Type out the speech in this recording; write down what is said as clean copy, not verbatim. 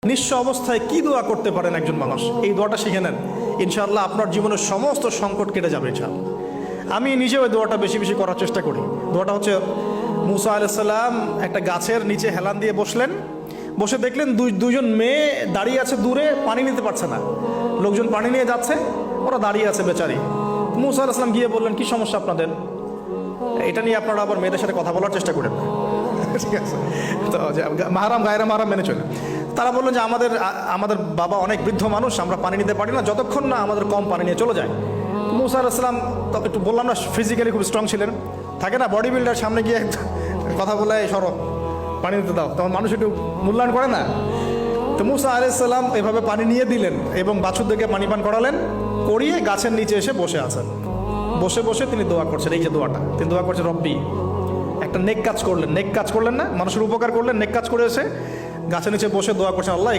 নিঃস্ব অবস্থায় কি দোয়া করতে পারেন একজন মানুষ, এই দোয়াটা শিখে নেন, ইনশাআল্লাহ আপনার জীবনের সমস্ত সংকট কেটে যাবে ইনশাআল্লাহ। আমি নিজেও এই দোয়াটা বেশি বেশি করার চেষ্টা করি। দোয়াটা হচ্ছে, মুসা আলাইহিস সালাম একটা গাছের নিচে হেলান দিয়ে বসলেন, বসে দেখলেন দুইজন মেয়ে দাঁড়িয়ে আছে দূরে, পানি নিতে পারছে না, লোকজন পানি নিয়ে যাচ্ছে, ওরা দাঁড়িয়ে আছে বেচারি। মুসা আলাইহিস সালাম গিয়ে বললেন, কি সমস্যা আপনাদের? এটা নিয়ে আপনারা আবার মেয়েদের সাথে কথা বলার চেষ্টা করেন, ঠিক আছে? তো মাহারাম গায়রা মাহারাম মেনে চলে। তারা বললেন যে আমাদের বাবা অনেক বৃদ্ধ মানুষ, আমরা পানি নিতে পারি না যতক্ষণ না আমাদের কম পানি নিয়ে চলে যায়। মুসা আলাইহিস সালাম তো একটু বললাম না, ফিজিক্যালি খুব স্ট্রং ছিলেন, থাকে না বডি বিল্ডার, সামনে গিয়ে কথা বলে সরো পানি নিতে দাও, তখন মানুষ একটু মূল্যায়ন করে না। তো মুসা আলাইহিস সালাম এভাবে পানি নিয়ে দিলেন এবং বাছুরদেরকে পানি পান করালেন, করিয়ে গাছের নিচে এসে বসে আছেন। বসে বসে তিনি দোয়া করছেন, এই যে দোয়াটা তিনি দোয়া করছেন, রব্বি, একটা নেক কাজ করলেন, নেক কাজ করলেন না, মানুষের উপকার করলেন, নেক কাজ করে এসে গাছের নিচে বসে দোয়া করছেন, আল্লাহ